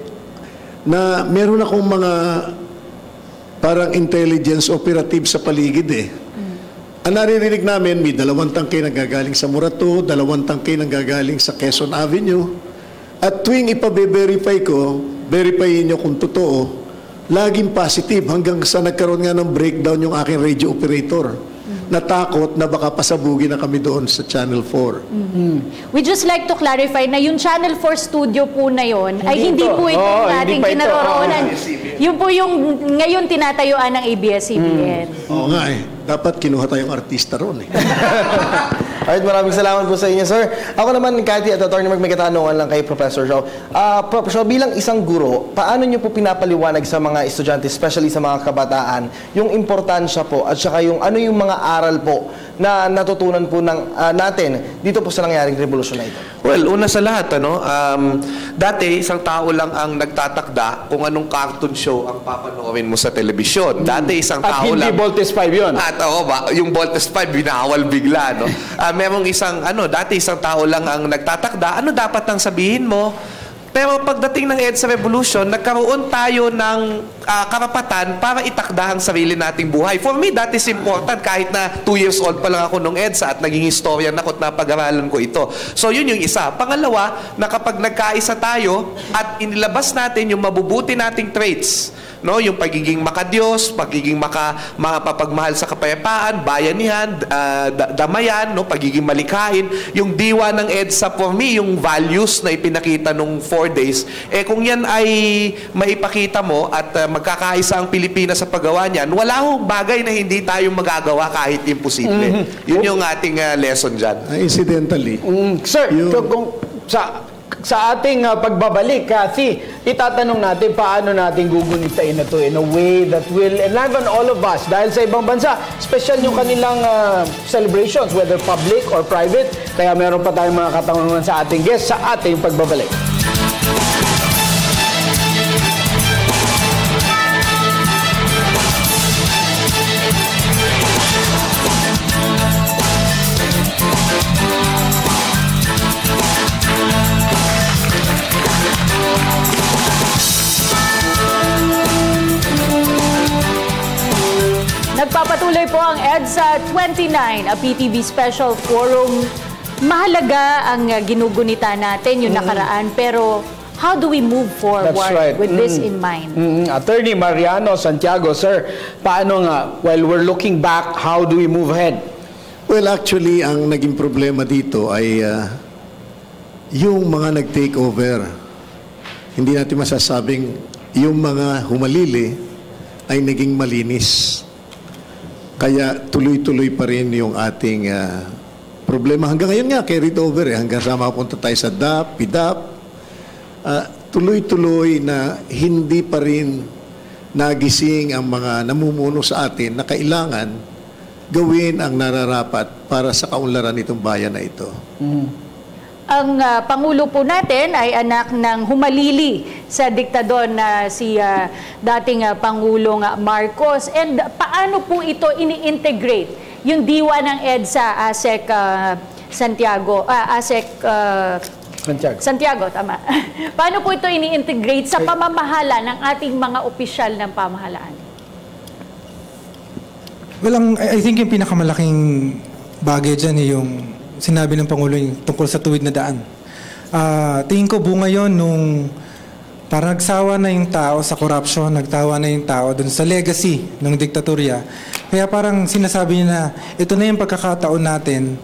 S7: na meron akong mga parang intelligence operative sa paligid Ang naririnig namin, may 2 tangke nanggagaling sa Murato, 2 tangke nanggagaling sa Quezon Avenue. At tuwing ipabe-verify ko, verifyin nyo kung totoo, laging positive hanggang sa nagkaroon nga ng breakdown yung aking radio operator. natakot na baka pasabugin na kami doon sa Channel 4.
S2: We just like to clarify na yung Channel 4 studio po na yon ay hindi po ito yung ating kinaroroonan. Yun po yung ngayon tinatayuan ng ABS-CBN.
S7: Oo nga eh. Dapat kinuha tayong artista roon eh.
S3: Alright, maraming salamat po sa inyo, sir. Ako naman, Cathy at Atty. Mark, may katanungan lang kay Professor Shaw. Prof. Shaw, bilang isang guro, paano niyo po pinapaliwanag sa mga estudyante, especially sa mga kabataan, yung importansya po at saka yung ano yung mga aral po na natutunan po natin dito po sa nangyaring revolusyon na ito?
S8: Well, una sa lahat, dati isang tao lang ang nagtatakda kung anong cartoon show ang papanoorin mo sa telebisyon. Dati isang tao lang.
S1: At hindi Voltes 5 yun.
S8: At yung Voltes 5 binawal bigla, no? Merong dati isang tao lang ang nagtatakda, ano dapat nang sabihin mo? Pero pagdating ng EDSA Revolution, nagkaroon tayo ng karapatan para itakda ang sarili nating buhay. For me, that is important. Kahit na 2 years old pa lang ako nung EDSA at naging historian ako at napag-aralan ko ito. So, yun yung isa. Pangalawa, na kapag nagkaisa tayo at inilabas natin yung mabubuti nating traits, no, yung pagiging makadiyos, pagiging mapapagmahal sa kapayapaan, bayanihan, damayan, no, pagiging malikhain, yung diwa ng EDSA for me, yung values na ipinakita nung 4 days, kung yan ay maipakita mo at magkakaisa ang Pilipinas sa paggawa niyan, wala hong bagay na hindi tayo magagawa kahit imposible. Yun yung ating lesson dyan.
S7: Incidentally.
S1: Sir, kung sa ating pagbabalik, Cathy, itatanong natin paano natin gugunitain na ito in a way that will enliven all of us. Dahil sa ibang bansa, special yung kanilang celebrations, whether public or private. Kaya meron pa tayong mga katanungan sa ating guest sa ating pagbabalik.
S2: Nagpapatuloy po ang EDSA 29, a PTV Special Forum. Mahalaga ang ginugunita natin yung nakaraan, pero how do we move forward with this in mind?
S1: Attorney Mariano Santiago, sir, paano nga, while we're looking back, how do we move ahead?
S7: Well, actually, ang naging problema dito ay yung mga nag-take over. Hindi natin masasabing yung mga humalili ay naging malinis. Kaya tuloy-tuloy pa rin yung ating problema. Hanggang ngayon nga, carried over. Hanggang sa mapunta tayo sa DAP, PDAP. Tuloy-tuloy na hindi pa rin nagising ang mga namumuno sa atin na kailangan gawin ang nararapat para sa kaunlaran nitong bayan na ito.
S2: Ang Pangulo po natin ay anak ng humalili sa diktador na si dating Pangulong Marcos. And paano po ito ini-integrate? Yung diwa ng EDSA, ASEC Santiago, Santiago, tama. Paano po ito ini-integrate sa pamamahala ng ating mga opisyal ng pamahalaan?
S6: Well, I think yung pinakamalaking bagay dyan yung sinabi ng Pangulo yung tungkol sa tuwid na daan. Tingin ko bunga yun nung parang nagsawa na yung tao sa corruption, nagtawa na yung tao dun sa legacy ng diktatorya. Kaya parang sinasabi niya na ito na yung pagkakataon natin,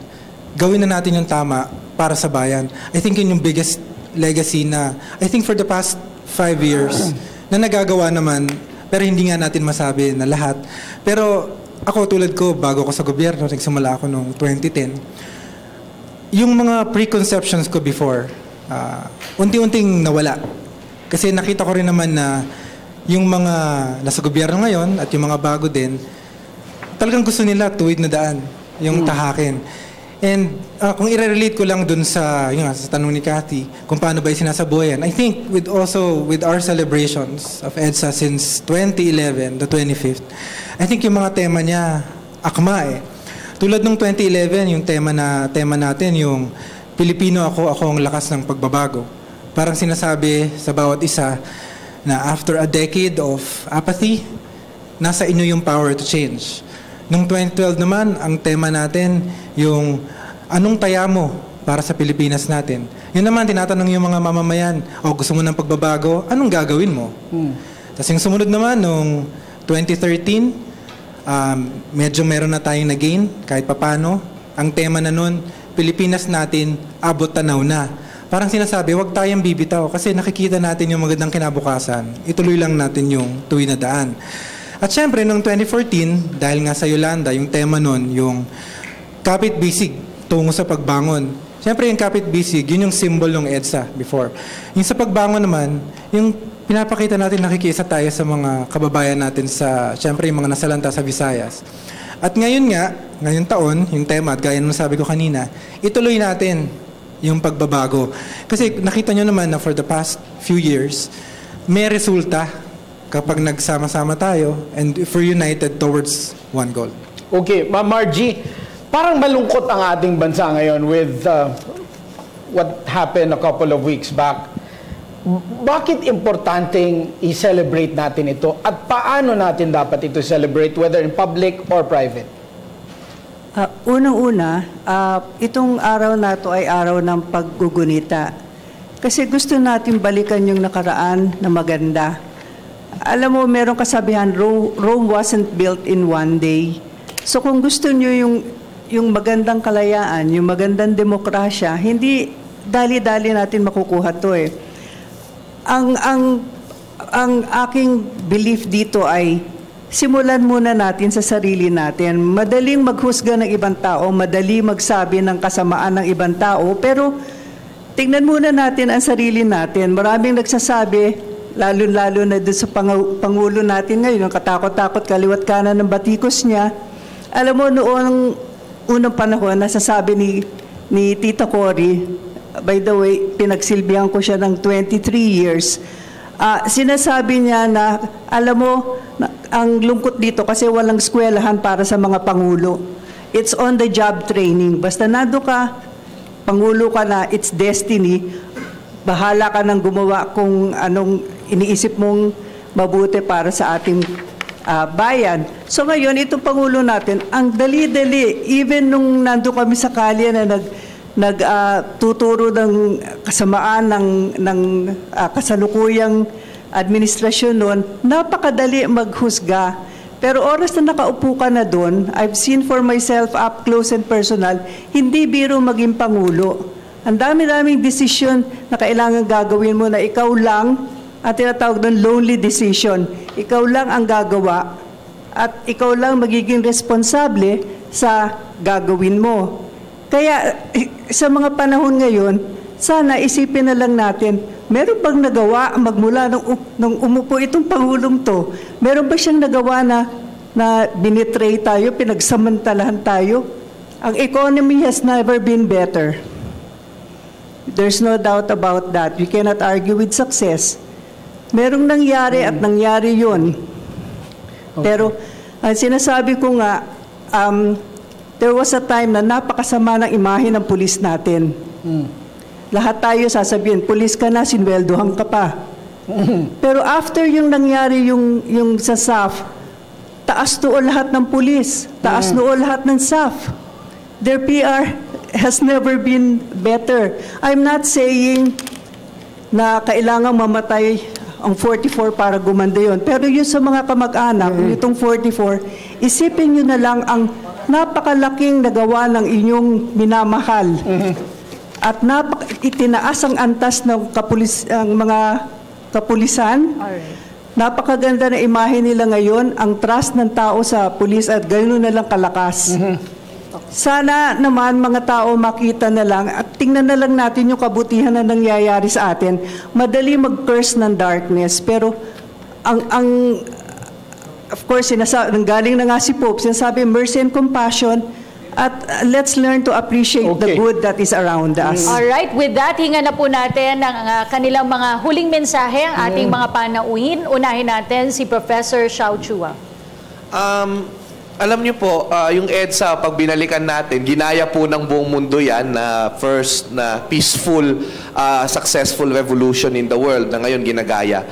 S6: gawin na natin yung tama para sa bayan. I think yun yung biggest legacy na I think for the past 5 years na nagagawa naman, pero hindi nga natin masabi na lahat. Pero ako tulad ko, bago ko sa gobyerno, nagsimula ako noong 2010, yung mga preconceptions ko before, unti-unting nawala. Kasi nakita ko rin naman na yung mga nasa gobyerno ngayon at yung mga bago din, talagang gusto nila tuwid na daan, yung tahakin. And kung i-relate ko lang dun sa tanong ni Cathy, kung paano ba yung sinasabuhayan, I think with our celebrations of EDSA since 2011, the 25th, I think yung mga tema niya, akma eh. Tulad nung 2011, yung tema natin, yung Pilipino ako ang lakas ng pagbabago. Parang sinasabi sa bawat isa na after a decade of apathy, nasa inyo yung power to change. Nung 2012 naman, ang tema natin, yung anong taya mo para sa Pilipinas natin. Yun naman, tinatanong yung mga mamamayan, gusto mo ng pagbabago, anong gagawin mo? Tapos yung sumunod naman, nung 2013, medyo meron na tayong na-gain kahit papano. Ang tema na nun, Pilipinas natin, abot tanaw na. Parang sinasabi, wag tayong bibitaw kasi nakikita natin yung magandang kinabukasan. Ituloy lang natin yung tuwid na daan. At syempre, noong 2014, dahil nga sa Yolanda, yung tema nun, yung kapit-bisig tungo sa pagbangon. Syempre, yung kapit-bisig, yun yung symbol ng EDSA before. Yung sa pagbangon naman, yung pinapakita natin, nakikisa tayo sa mga kababayan natin sa, syempre, yung mga nasalanta sa Visayas. At ngayon nga, ngayong taon, yung tema, at gaya ng sabi ko kanina, ituloy natin yung pagbabago. Kasi nakita nyo naman na for the past few years, may resulta kapag nagsama-sama tayo and if we're united towards one goal.
S1: Okay, Ma'am Margie, parang malungkot ang ating bansa ngayon with what happened a couple of weeks back. Bakit importanteng i-celebrate natin ito at paano natin dapat ito celebrate, whether in public or private?
S5: Unang-una, itong araw na ito ay araw ng paggugunita. Kasi gusto natin balikan yung nakaraan na maganda. Alam mo, merong kasabihan, Rome wasn't built in one day. So kung gusto nyo yung magandang kalayaan, yung magandang demokrasya, hindi dali-dali natin makukuha to eh. Ang aking belief dito ay simulan muna natin sa sarili natin. Madaling maghusga ng ibang tao, madali magsabi ng kasamaan ng ibang tao, pero tingnan muna natin ang sarili natin. Maraming nagsasabi, lalo-lalo na doon sa Pangulo natin ngayon, yung katakot-takot kaliwat kanan ng batikos niya. Alam mo, noong unang panahon, nasasabi ni Tita Cory, by the way, pinagsilbihan ko siya ng 23 years, sinasabi niya na, alam mo, ang lungkot dito kasi walang eskwelahan para sa mga Pangulo. It's on the job training. Basta nando ka, Pangulo ka na, it's destiny. Bahala ka nang gumawa kung anong iniisip mong mabuti para sa ating bayan. So ngayon, itong Pangulo natin, ang dali-dali, even nung nando kami sa kalye na nagtuturo ng kasamaan ng kasalukuyang administrasyon noon, napakadali maghusga. Pero oras na nakaupo ka na doon, I've seen for myself up close and personal, hindi biro maging Pangulo. Ang dami-daming desisyon na kailangan gagawin mo na ikaw lang, at tinatawag doon lonely decision. Ikaw lang ang gagawa at ikaw lang magiging responsable sa gagawin mo. Kaya sa mga panahon ngayon, sana isipin na lang natin, meron bang nagawa magmula nung umupo itong Pangulong to? Meron ba siyang nagawa na binitray tayo, pinagsamantalahan tayo? Ang economy has never been better. There's no doubt about that. We cannot argue with success. Merong nangyari at nangyari yun. Okay. Pero ang sinasabi ko nga, there was a time na napakasama ng imahe ng pulis natin. Lahat tayo sasabihin, pulis ka na, sinweldohan ka pa. Pero after yung nangyari yung sa SAF, taas noo lahat ng pulis, taas noo lahat ng SAF. Their PR has never been better. I'm not saying na kailangang mamatay ang 44 para gumanda yun. Pero yun sa mga kamag-anak, itong 44, isipin nyo na lang ang napakalaking nagawa ng inyong minamahal. At itinaas ang antas ng mga kapulisan. Napakaganda na imahe nila ngayon, ang trust ng tao sa pulis at gano'n na lang kalakas. Sana naman mga tao makita na lang at tingnan na lang natin yung kabutihan na nangyayari sa atin. Madali mag-curse ng darkness, pero of course, galing na nga si Pope, sinasabi mercy and compassion, at let's learn to appreciate the good that is around us.
S2: Alright, with that, hinga na po natin ang kanilang mga huling mensahe, ang ating mga panauhin. Unahin natin si Professor Xiao Chua.
S8: Alam niyo po, yung EDSA, pag binalikan natin, ginaya po ng buong mundo yan na first na peaceful, successful revolution in the world na ngayon ginagaya.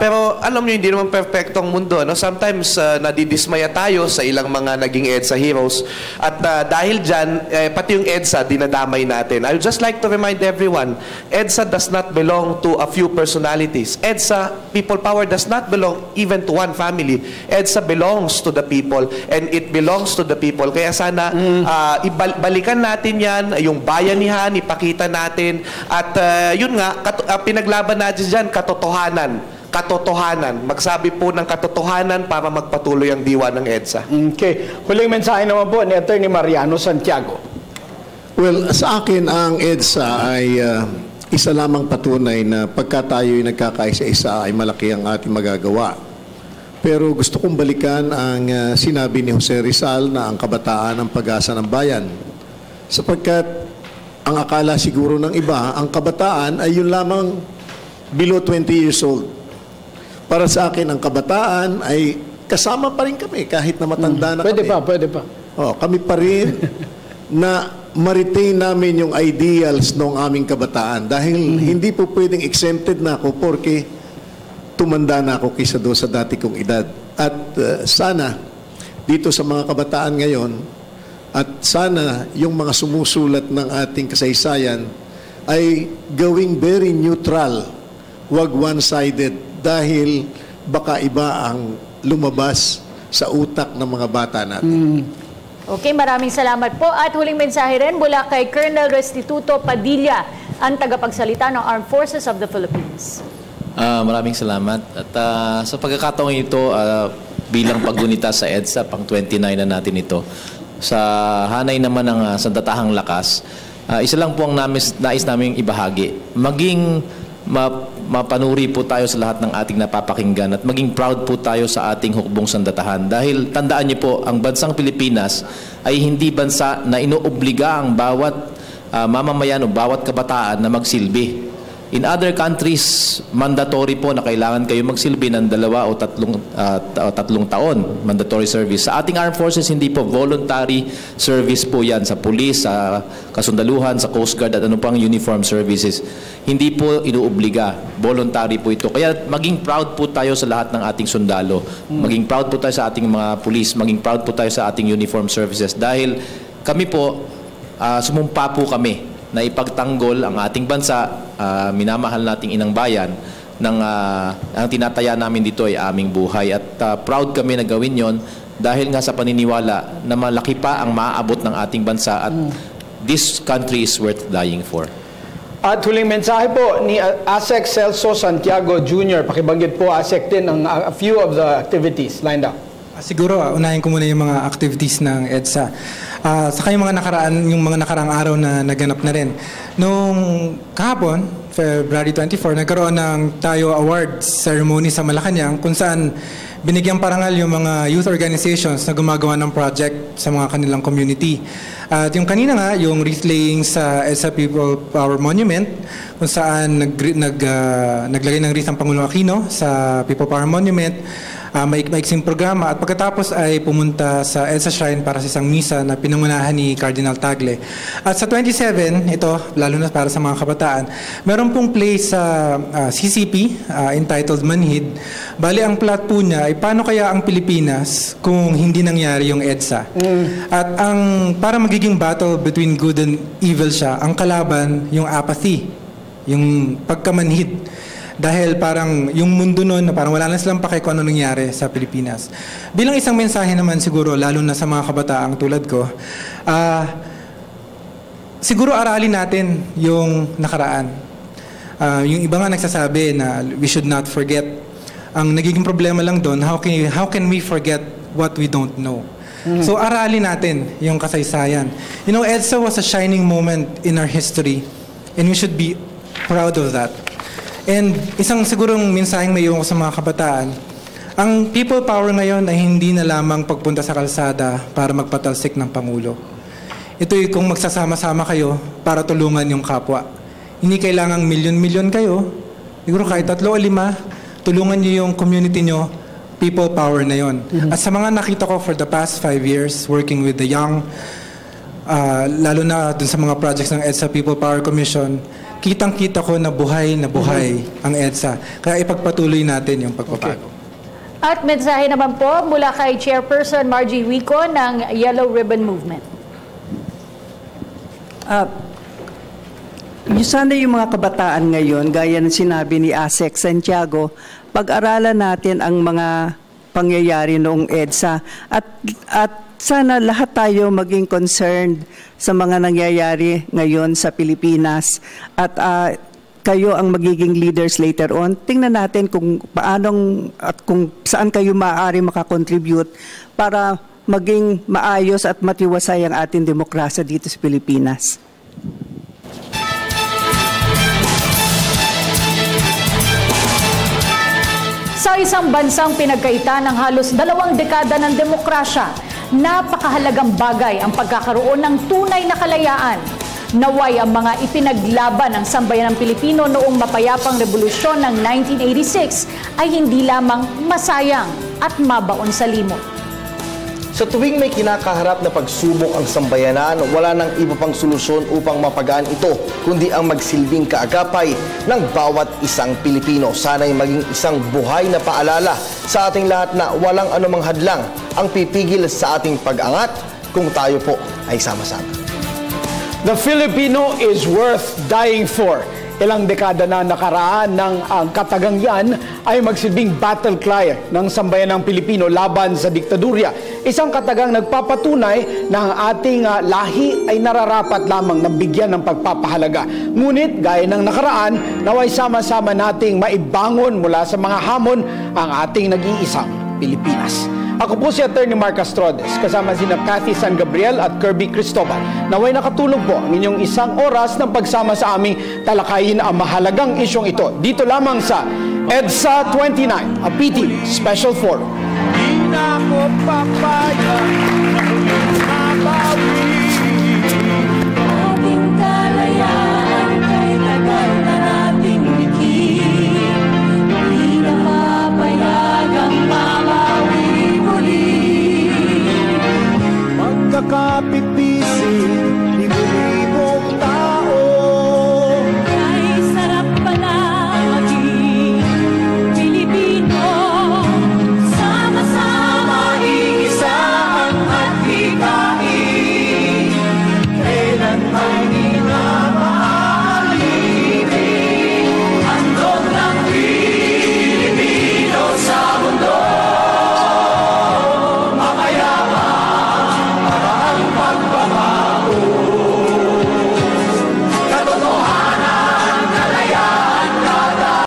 S8: Pero alam niyo, hindi naman perfecto ang mundo. No? Sometimes nadidismaya tayo sa ilang mga naging EDSA heroes. At dahil dyan, pati yung EDSA, dinadamay natin. I would just like to remind everyone, EDSA does not belong to a few personalities. EDSA, people power, does not belong even to one family. EDSA belongs to the people and it belongs to the people. Kaya sana ibalikan natin yan, yung bayanihan, ipakita natin. At yun nga, pinaglaban natin dyan, katotohanan. Katotohanan. Magsabi po ng katotohanan para magpatuloy ang diwa ng EDSA.
S1: Okay. Huling mensahe naman po ni Attorney Mariano Santiago.
S7: Well, sa akin, ang EDSA ay isa lamang patunay na pagka tayo'y nagkakaisa-isa ay malaki ang ating magagawa. Pero gusto kong balikan ang sinabi ni Jose Rizal na ang kabataan ang pag-asa ng bayan. Sapagkat ang akala siguro ng iba, ang kabataan ay yun lamang below 20 years old. Para sa akin, ang kabataan ay kasama pa rin kami kahit na matanda na
S1: Pwede
S7: kami.
S1: Pwede pa.
S7: Kami pa rin na ma-retain namin yung ideals ng aming kabataan. Dahil hindi po pwedeng exempted na ako porque tumanda na ako kaysa doon sa dati kong edad. At sana, dito sa mga kabataan ngayon, at sana yung mga sumusulat ng ating kasaysayan ay gawing very neutral, wag one-sided, dahil baka iba ang lumabas sa utak ng mga bata natin.
S2: Okay, maraming salamat po. At huling mensahe rin mula kay Colonel Restituto Padilla, ang tagapagsalita ng Armed Forces of the Philippines.
S11: Maraming salamat. At sa pagkakataong ito, bilang paggunita sa EDSA, pang 29 na natin ito, sa hanay naman ng sandatahang lakas, isa lang po ang nais naming ibahagi. Maging mapanuri po tayo sa lahat ng ating napapakinggan at maging proud po tayo sa ating hukbong sandatahan. Dahil tandaan niyo po, ang bansang Pilipinas ay hindi bansa na inuobliga ang bawat mamamayan o bawat kabataan na magsilbi. In other countries, mandatory po na kailangan kayo magsilbi ng 2 o 3 taon, mandatory service. Sa ating armed forces, hindi po, voluntary service po yan sa police, sa kasundaluhan, sa Coast Guard at ano pang uniform services. Hindi po inuobliga, voluntary po ito. Kaya maging proud po tayo sa lahat ng ating sundalo. Maging proud po tayo sa ating mga police, maging proud po tayo sa ating uniform services. Dahil kami po, sumumpa po kami na ipagtanggol ang ating bansa, minamahal nating inang bayan, ang tinataya namin dito ay aming buhay. At proud kami na gawin yon dahil nga sa paniniwala na malaki pa ang maaabot ng ating bansa at this country is worth dying for.
S1: At huling mensahe po ni ASEC Celso Santiago Jr. Pakibanggit po, ASEC din, a few of the activities lined up.
S6: Siguro, unahin ko muna yung mga activities ng EDSA. Saka yung mga nakaraang araw na naganap na rin. Noong kahapon, February 24, nagkaroon ng Tayo Awards ceremony sa Malacanang kung saan binigyang parangal yung mga youth organizations na gumagawa ng project sa mga kanilang community. At yung kanina nga, yung wreath laying sa EDSA People Power Monument, kung saan naglagay ng wreath ang Pangulong Aquino sa People Power Monument, maiksing programa at pagkatapos ay pumunta sa EDSA Shrine para sa isang misa na pinangunahan ni Cardinal Tagle. At sa 27, ito, lalo na para sa mga kabataan, meron pong play sa CCP entitled Manhid. Bali, ang plot po niya ay paano kaya ang Pilipinas kung hindi nangyari yung EDSA. At para magiging battle between good and evil siya, ang kalaban yung apathy, yung pagkamanhid. Dahil parang yung mundo noon, parang wala na silang pake kung ano nangyari sa Pilipinas. Bilang isang mensahe naman siguro, lalo na sa mga kabataang tulad ko, siguro aralin natin yung nakaraan. Yung iba nga nagsasabi na we should not forget. Ang nagiging problema lang doon, how can we forget what we don't know? So aralin natin yung kasaysayan. You know, EDSA was a shining moment in our history and we should be proud of that. And isang sigurong mensaheng may iwan ko sa mga kabataan, ang people power ngayon ay hindi na lamang pagpunta sa kalsada para magpatalsik ng Pangulo. Ito'y kung magsasama-sama kayo para tulungan yung kapwa. Hindi kailangang milyon-milyon kayo, siguro kahit 3 o 5, tulungan niyo yung community niyo, people power na yon. At sa mga nakita ko for the past 5 years working with the young, lalo na dun sa mga projects ng EDSA People Power Commission, kitang-kita ko na buhay ang EDSA. Kaya ipagpatuloy natin yung pagbabago.
S2: At mensahe naman po mula kay Chairperson Margie Wico ng Yellow Ribbon Movement.
S5: Sana yung mga kabataan ngayon, gaya ng sinabi ni Asek Santiago, pag-aralan natin ang mga pangyayari noong EDSA at sana lahat tayo maging concerned sa mga nangyayari ngayon sa Pilipinas at kayo ang magiging leaders later on. Tingnan natin kung paanong at kung saan kayo maaari makakontribute para maging maayos at matiwasay ang ating demokrasya dito sa Pilipinas.
S2: Sa isang bansang pinagkaita ng halos 2 dekada ng demokrasya, napakahalagang bagay ang pagkakaroon ng tunay na kalayaan. Naway ang mga ipinaglaban ng sambayanang Pilipino noong mapayapang revolusyon ng 1986 ay hindi lamang masayang at mabaon sa limot.
S3: Sa tuwing may kinakaharap na pagsubok ang sambayanan, wala nang iba pang solusyon upang mapagaan ito, kundi ang magsilbing kaagapay ng bawat isang Pilipino. Sana'y maging isang buhay na paalala sa ating lahat na walang anumang hadlang ang pipigil sa ating pag-angat kung tayo po ay sama-sama.
S1: The Filipino is worth dying for. Ilang dekada na nakaraan ng ang katagang yan ay magsilbing battle cry ng sambayanang Pilipino laban sa diktadurya. Isang katagang nagpapatunay na ang ating lahi ay nararapat lamang ng bigyan ng pagpapahalaga. Ngunit gaya ng nakaraan, naway sama-sama nating maibangon mula sa mga hamon ang ating nag-iisang Pilipinas. Ako po si Attorney Mark Castrodes, kasama sina Cathy San Gabriel at Kirby Cristobal. Naway nakatulog po ang inyong 1 oras ng pagsama sa aming talakayin ang mahalagang isyong ito. Dito lamang sa EDSA 29, a PTV Special Forum. Di na ko papayag, mabawi. Ating kalayaan kay tagal na nating likid. Di na mapayagang mamawi muli. Magkakapit-bisig